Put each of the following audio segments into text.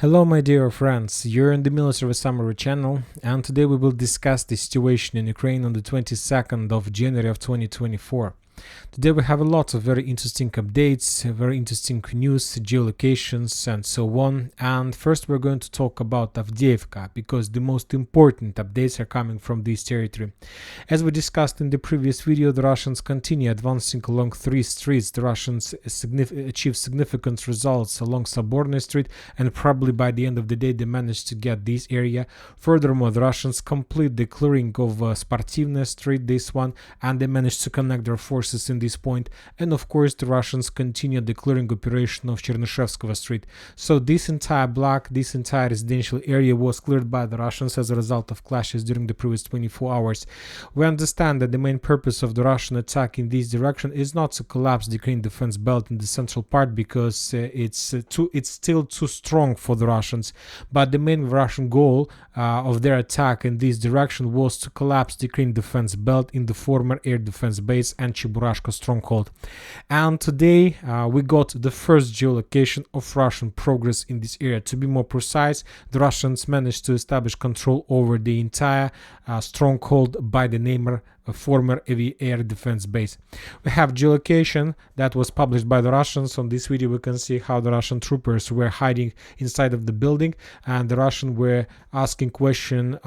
Hello my dear friends, you're in the Military Summary channel, and today we will discuss the situation in Ukraine on the 22nd of January of 2024. Today we have a lot of very interesting updates, very interesting news, geolocations and so on. And first we're going to talk about Avdiivka, because the most important updates are coming from this territory. As we discussed in the previous video, the Russians continue advancing along three streets. The Russians achieve significant results along Soborny Street, and probably by the end of the day they managed to get this area. Furthermore, the Russians complete the clearing of Sportivna Street, this one, and they managed to connect their forces in this point. And of course the Russians continue the clearing operation of Chernyshevskaya Street. So this entire block, this entire residential area was cleared by the Russians as a result of clashes during the previous 24 hours. We understand that the main purpose of the Russian attack in this direction is not to collapse the Ukrainian defense belt in the central part, because it's still too strong for the Russians. But the main Russian goal of their attack in this direction was to collapse the Ukrainian defense belt in the former air defense base and Cheburashka stronghold. And today we got the first geolocation of Russian progress in this area. To be more precise, the Russians managed to establish control over the entire stronghold by the name former air defense base. We have geolocation that was published by the Russians. On this video we can see how the Russian troopers were hiding inside of the building, and the Russians were asking question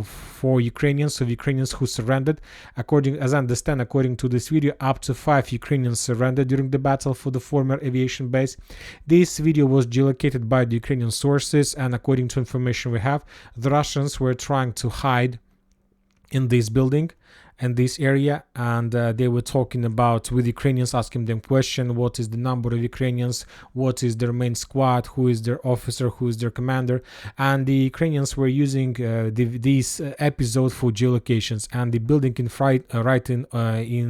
for Ukrainians, of Ukrainians who surrendered. As I understand, according to this video, up to 5 Ukrainians surrendered during the battle for the former aviation base. This video was geolocated by the Ukrainian sources, and according to information we have, the Russians were trying to hide in this building and this area, and they were talking about with Ukrainians, asking them question: what is the number of Ukrainians, what is their main squad, who is their officer, who is their commander. And the Ukrainians were using this episode for geolocations. And the building in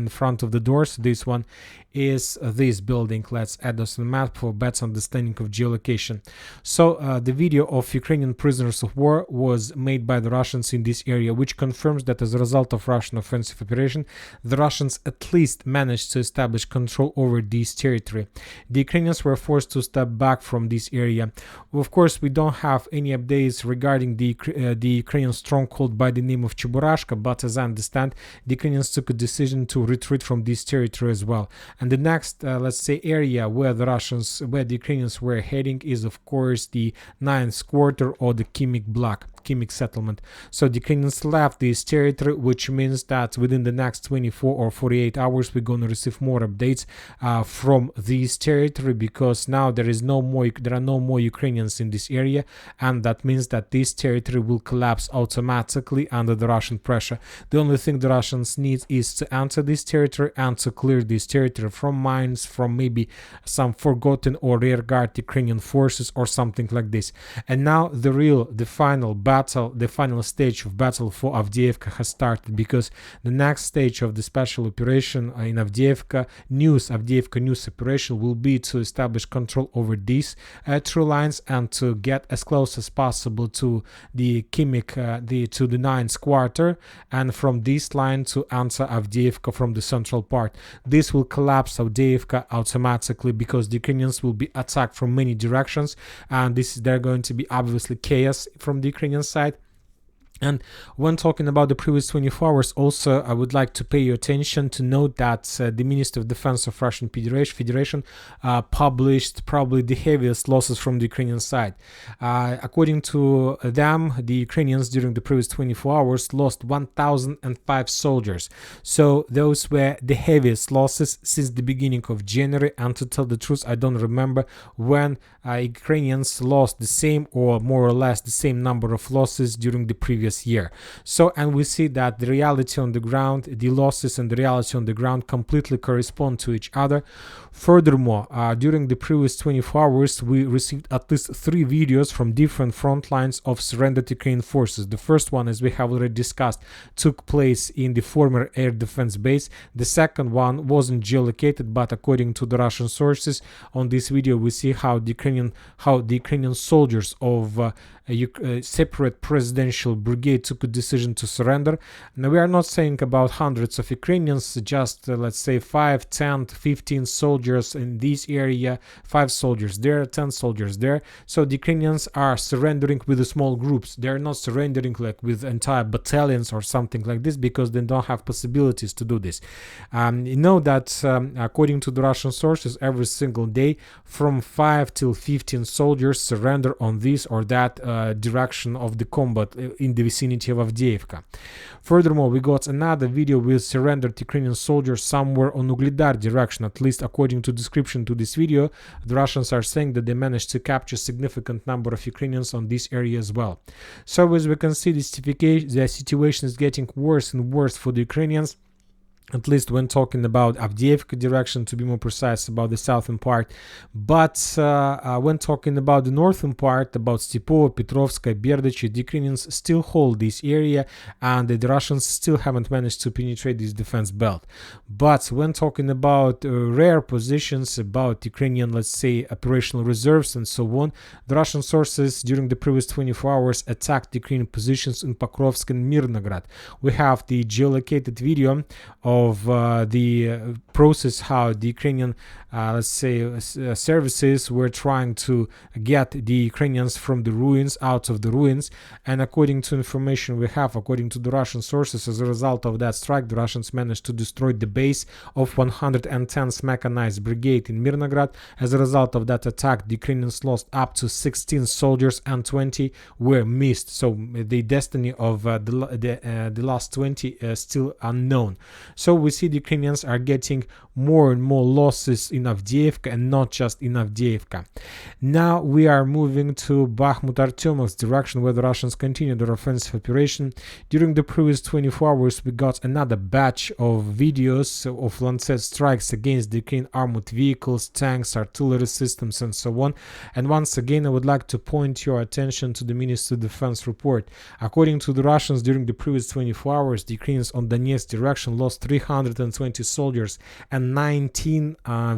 front of the doors, this one is this building. Let's add this on the map for better understanding of geolocation. So the video of Ukrainian prisoners of war was made by the Russians in this area, which confirms that as a result of Russian offensive operation, the Russians at least managed to establish control over this territory. The Ukrainians were forced to step back from this area. Of course, we don't have any updates regarding the Ukrainian stronghold by the name of Cheburashka, but as I understand, the Ukrainians took a decision to retreat from this territory as well. And the next, let's say, area where the Ukrainians were heading is, of course, the 9th quarter or the Kimik block, Kimik settlement. So the Ukrainians left this territory, which means that within the next 24 or 48 hours we're going to receive more updates from this territory, because now there are no more Ukrainians in this area, and that means that this territory will collapse automatically under the Russian pressure. The only thing the Russians need is to enter this territory and to clear this territory from mines, from maybe some forgotten or rearguard Ukrainian forces or something like this. And now the final stage of battle for Avdiivka has started, because the next stage of the special operation in Avdiivka news operation will be to establish control over these true lines and to get as close as possible to the Kimik, to the 9th quarter, and from this line to answer Avdiivka from the central part. This will collapse Avdiivka automatically, because the Ukrainians will be attacked from many directions, and they're going to be obviously chaos from the Ukrainian side. And when talking about the previous 24 hours, also I would like to pay your attention to note that the Ministry of Defense of Russian Federation published probably the heaviest losses from the Ukrainian side. According to them, the Ukrainians during the previous 24 hours lost 1,005 soldiers. So those were the heaviest losses since the beginning of January, and to tell the truth, I don't remember when Ukrainians lost the same or more or less the same number of losses during the previous year. So, and we see that the reality on the ground, the losses and the reality on the ground completely correspond to each other. Furthermore, during the previous 24 hours, we received at least 3 videos from different front lines of surrendered Ukrainian forces. The first one, as we have already discussed, took place in the former air defense base. The second one wasn't geolocated, but according to the Russian sources, on this video we see how the Ukrainian soldiers of separate presidential brigade brigade took a decision to surrender. Now, we are not saying about hundreds of Ukrainians, just let's say 5, 10, 15 soldiers in this area, 5 soldiers there, 10 soldiers there. So the Ukrainians are surrendering with the small groups. They are not surrendering like with entire battalions or something like this, because they don't have possibilities to do this. You know that according to the Russian sources, every single day from 5 till 15 soldiers surrender on this or that direction of the combat in the vicinity of Avdiivka. Furthermore, we got another video with surrendered Ukrainian soldiers somewhere on Ugledar direction. At least according to description to this video, the Russians are saying that they managed to capture significant number of Ukrainians on this area as well. So as we can see, the situation is getting worse and worse for the Ukrainians, at least when talking about Avdiivka direction, to be more precise, about the southern part. But when talking about the northern part, about Stepovo, Petrovska, Berdychi, the Ukrainians still hold this area, and the Russians still haven't managed to penetrate this defense belt. But when talking about rare positions, about Ukrainian, let's say, operational reserves and so on, the Russian sources during the previous 24 hours attacked Ukrainian positions in Pokrovsk and Mirnograd. We have the geolocated video of the process how the Ukrainian let's say services were trying to get the Ukrainians from the ruins, out of the ruins. And according to information we have, according to the Russian sources, as a result of that strike, the Russians managed to destroy the base of 110th Mechanized Brigade in Mirnograd. As a result of that attack, the Ukrainians lost up to 16 soldiers and 20 were missed. So the destiny of the last 20 is still unknown. So we see the Ukrainians are getting more and more losses in Avdiivka, and not just in Avdiivka. Now we are moving to Bakhmut-Artyomovsk direction, where the Russians continue their offensive operation. During the previous 24 hours, we got another batch of videos of Lancet strikes against the Ukrainian armored vehicles, tanks, artillery systems, and so on. And once again, I would like to point your attention to the Ministry of Defense report. According to the Russians, during the previous 24 hours, the Ukrainians on Donetsk direction lost 320 soldiers and 19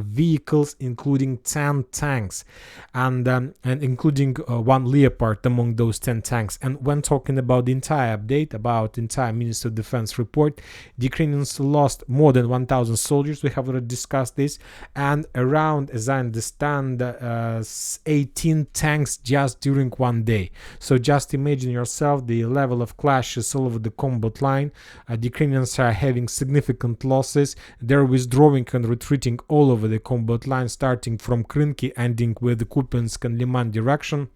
vehicles, including 10 tanks, and including one Leopard among those 10 tanks. And when talking about the entire update, about the entire Ministry of Defense report, the Ukrainians lost more than 1,000 soldiers. We have already discussed this, and around, as I understand, 18 tanks just during one day. So just imagine yourself the level of clashes all over the combat line. The Ukrainians are having significant losses. They're withdrawing and retreating all over the combat line, starting from Krynki, ending with the Kupiansk and Liman direction.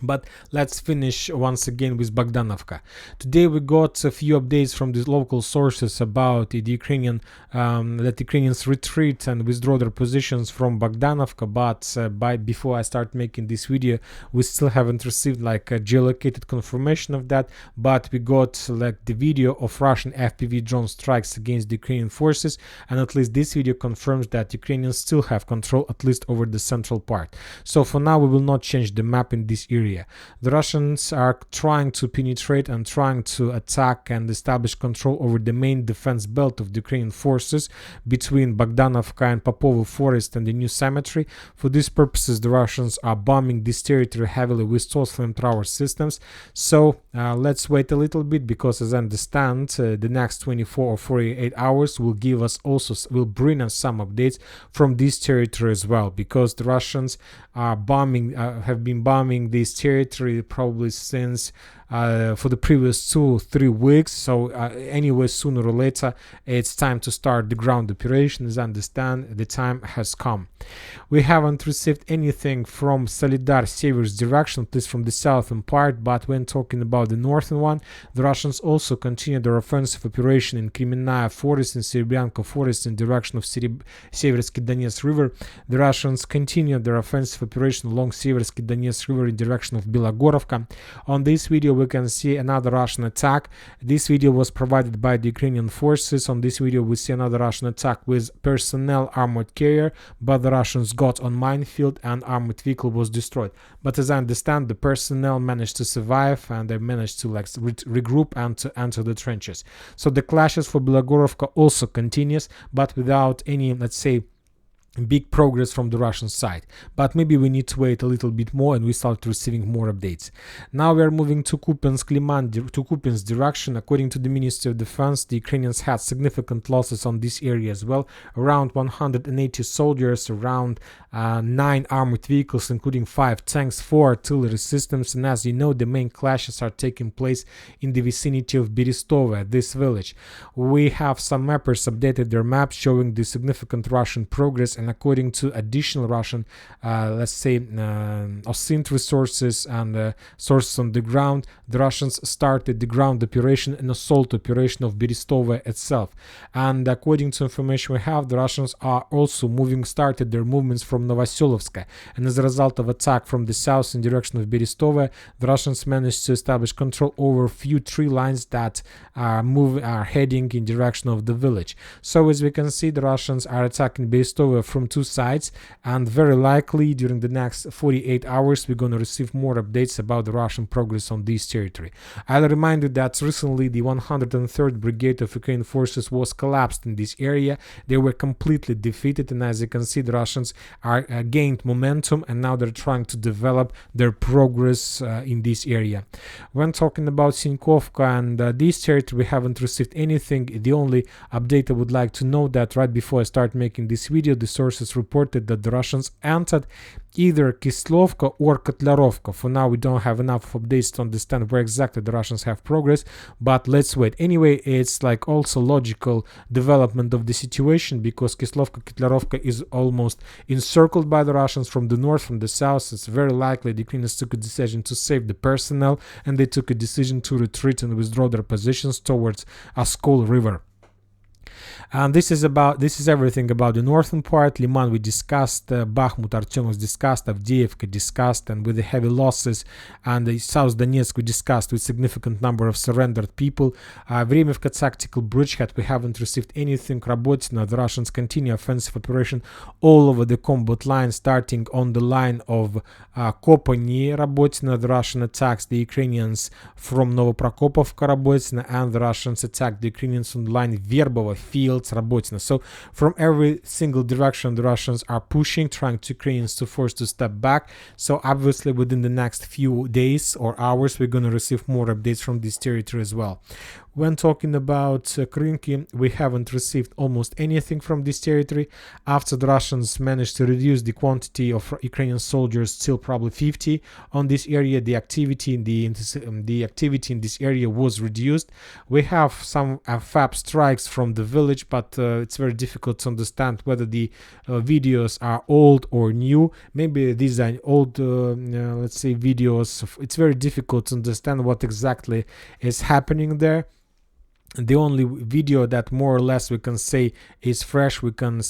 But let's finish once again with Bogdanovka. Today we got a few updates from the local sources about the Ukrainian that Ukrainians retreat and withdraw their positions from Bogdanovka. But before I start making this video, we still haven't received like a geolocated confirmation of that. But we got like the video of Russian FPV drone strikes against the Ukrainian forces, and at least this video confirms that Ukrainians still have control at least over the central part. So for now we will not change the map in this area. The Russians are trying to penetrate and trying to attack and establish control over the main defense belt of the Ukrainian forces between Bogdanovka and Popovo Forest and the New Cemetery. For these purposes, the Russians are bombing this territory heavily with TOS flamethrower systems. So let's wait a little bit, because as I understand, the next 24 or 48 hours will bring us some updates from this territory as well, because the Russians are have been bombing this territory probably since for the previous 2-3 weeks. So anyway, sooner or later it's time to start the ground operation. As I understand, the time has come. We haven't received anything from Solidar Sever's direction, at least from the southern part, but when talking about the northern one, the Russians also continue their offensive operation in Kremenaya Forest and Serebryanka Forest in direction of Seversky Donetsk River. The Russians continue their offensive operation along Seversky Donetsk River in direction of Bilogorovka. On this video we can see another Russian attack. This video was provided by the Ukrainian forces. On this video we see another Russian attack with personnel armored carrier, but the Russians got on minefield and armored vehicle was destroyed. But as I understand, the personnel managed to survive and they managed to regroup and to enter the trenches. So the clashes for Bilogorovka also continues, but without any, let's say, big progress from the Russian side, but maybe we need to wait a little bit more and we start receiving more updates. Now we are moving to Kupiansk direction. According to the Ministry of Defense, the Ukrainians had significant losses on this area as well, around 180 soldiers, around 9 armored vehicles, including 5 tanks, 4 artillery systems, and as you know, the main clashes are taking place in the vicinity of Berestova, this village. We have some mappers updated their maps showing the significant Russian progress, and according to additional Russian, let's say, OSINT resources and sources on the ground, the Russians started the ground operation, an assault operation of Berestova itself. And according to information we have, the Russians are also started their movements from Novoselovska. And as a result of attack from the south in direction of Berestova, the Russians managed to establish control over a few tree lines that are heading in direction of the village. So as we can see, the Russians are attacking Berestova from 2 sides, and very likely during the next 48 hours we're going to receive more updates about the Russian progress on this territory. I'll remind you that recently the 103rd Brigade of Ukrainian forces was collapsed in this area. They were completely defeated, and as you can see, the Russians are gained momentum, and now they're trying to develop their progress in this area. When talking about Sinkovka and this territory, we haven't received anything. The only update I would like to know that right before I start making this video, the sources reported that the Russians entered either Kislovka or Kotlarovka. For now, we don't have enough updates to understand where exactly the Russians have progress, but let's wait. Anyway, it's like also logical development of the situation, because Kislovka, Kotlarovka is almost encircled by the Russians from the north, from the south. It's very likely the Ukrainians took a decision to save the personnel, and they took a decision to retreat and withdraw their positions towards Oskol River. And this is everything about the northern part. Liman we discussed, Bakhmut, Artyom was discussed, Avdiivka discussed, and with the heavy losses, and the South Donetsk we discussed with significant number of surrendered people. Vremivka tactical bridgehead, we haven't received anything. Rabotina, the Russians continue offensive operation all over the combat line, starting on the line of Kopony, Rabotina. The Russian attacks the Ukrainians from Novoprokopovka, Rabotina, and the Russians attack the Ukrainians on the line Verbova, Fields, Rabotina. So from every single direction the Russians are pushing, trying to Ukrainians to force to step back. So obviously within the next few days or hours we're going to receive more updates from this territory as well. When talking about Krynki, we haven't received almost anything from this territory. After the Russians managed to reduce the quantity of Ukrainian soldiers, still probably 50 on this area, the activity in this area was reduced. We have some FAB strikes from the village, but it's very difficult to understand whether the videos are old or new. Maybe these are old, let's say, videos. It's very difficult to understand what exactly is happening there. The only video that more or less we can say is fresh, we can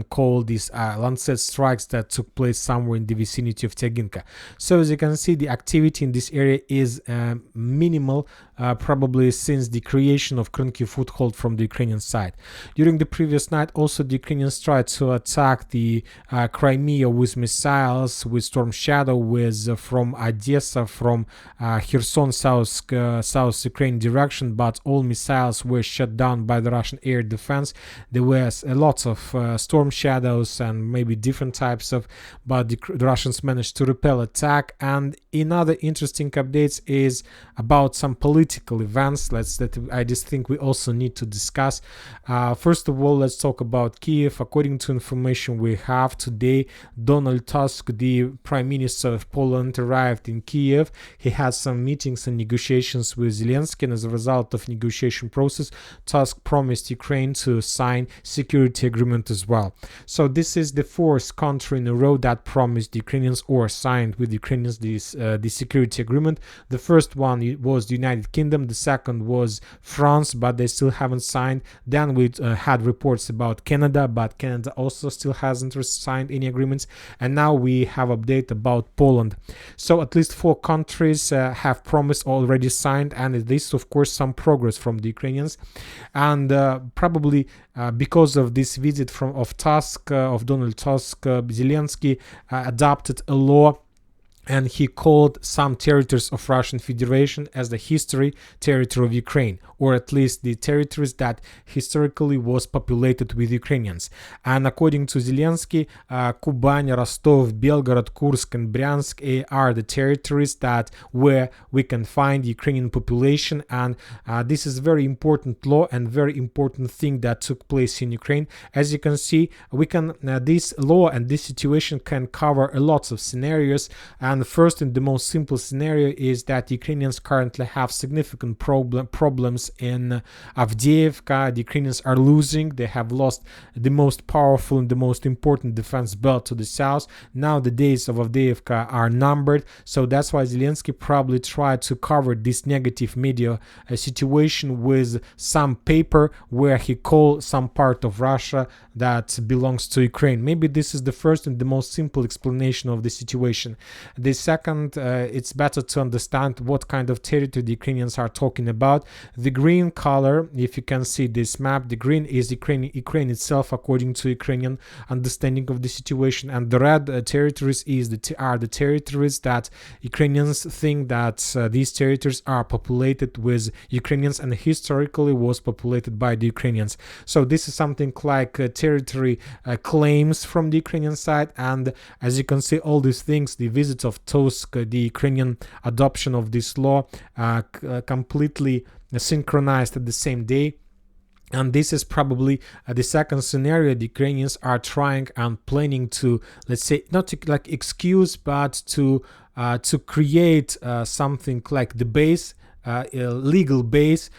call these Lancet strikes that took place somewhere in the vicinity of Tyaginka. So as you can see, the activity in this area is minimal, probably since the creation of Krynki foothold from the Ukrainian side. During the previous night, also the Ukrainians tried to attack the Crimea with missiles, with Storm Shadow, with from Odessa, from Kherson, South Ukraine direction, but all missiles were shut down by the Russian air defense. There was lots of Storm Shadows and maybe different types of, but the Russians managed to repel attack. And another interesting updates is about some political events that I just think we also need to discuss. First of all, let's talk about Kiev. According to information we have today, Donald Tusk, the Prime Minister of Poland, arrived in Kiev. He had some meetings and negotiations with Zelensky, and as a result of negotiation process, Tusk promised Ukraine to sign security agreement as well. So this is the fourth country in a row that promised the Ukrainians or signed with the Ukrainians the security agreement. The first one was the United Kingdom, the second was France, but they still haven't signed. Then we had reports about Canada, but Canada also still hasn't signed any agreements. And now we have update about Poland. So at least 4 countries have promised already signed, and this of course some progress from the Ukrainians. And probably because of this visit of Donald Tusk, Zelensky adopted a law and he called some territories of Russian Federation as the history territory of Ukraine, or at least the territories that historically was populated with Ukrainians. And according to Zelensky, Kuban, Rostov, Belgorod, Kursk, and Bryansk are the territories that where we can find Ukrainian population, and this is very important law and very important thing that took place in Ukraine. As you can see, we can this law and this situation can cover a lot of scenarios. And the first and the most simple scenario is that Ukrainians currently have significant problems in Avdiivka. The Ukrainians are losing. They have lost the most powerful and the most important defense belt to the south. Now the days of Avdiivka are numbered. So that's why Zelensky probably tried to cover this negative media situation with some paper where he called some part of Russia that belongs to Ukraine. Maybe this is the first and the most simple explanation of the situation. The second, it's better to understand what kind of territory the Ukrainians are talking about. The green color, if you can see this map, the green is Ukraine itself according to Ukrainian understanding of the situation, and the red territories are the territories that Ukrainians think that these territories are populated with Ukrainians and historically was populated by the Ukrainians. So this is something like territory claims from the Ukrainian side, and as you can see, all these things, the visit of Tusk, the Ukrainian adoption of this law, completely synchronized at the same day. And this is probably the second scenario the Ukrainians are trying and planning to, let's say, not to like excuse, but to create something like the base, a legal base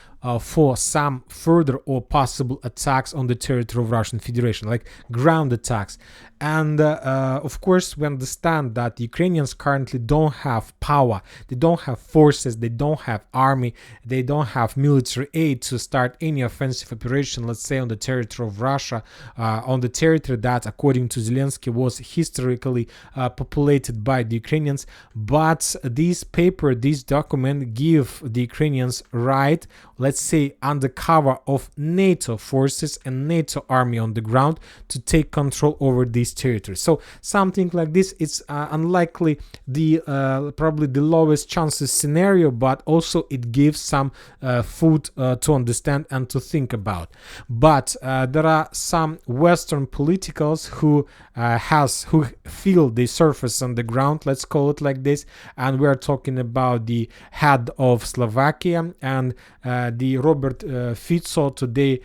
for some further or possible attacks on the territory of Russian Federation, like ground attacks. And of course, we understand that the Ukrainians currently don't have power, they don't have forces, they don't have army, they don't have military aid to start any offensive operation, let's say on the territory of Russia, on the territory that, according to Zelensky, was historically populated by the Ukrainians. But this paper, this document, give the Ukrainians right, let's say, under cover of NATO forces and NATO army on the ground to take control over these territories. So something like this, it's unlikely, the probably the lowest chances scenario, but also it gives some food to understand and to think about. But there are some Western politicals who feel the surface on the ground, let's call it like this, and we are talking about the head of Slovakia, and the Robert Fico today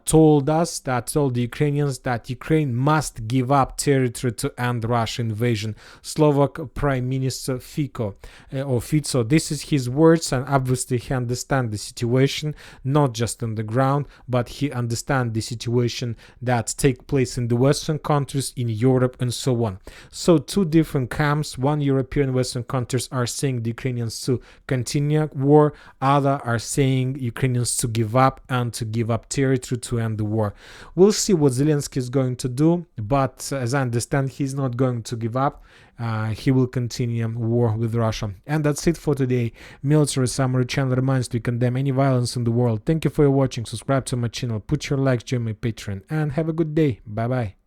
told the Ukrainians that Ukraine must give up territory to end Russian invasion. Slovak Prime Minister Fico, this is his words, and obviously he understands the situation, not just on the ground, but he understands the situation that take place in the Western countries, in Europe, and so on. So two different camps, one European Western countries are saying the Ukrainians to continue war, other are saying Ukrainians to give up and to give up territory to end the war. We'll see what Zelensky is going to do, but as I understand, he's not going to give up. He will continue war with Russia. And that's it for today. Military Summary channel reminds to condemn any violence in the world. Thank you for watching. Subscribe to my channel, put your likes, join my Patreon, and have a good day. Bye bye.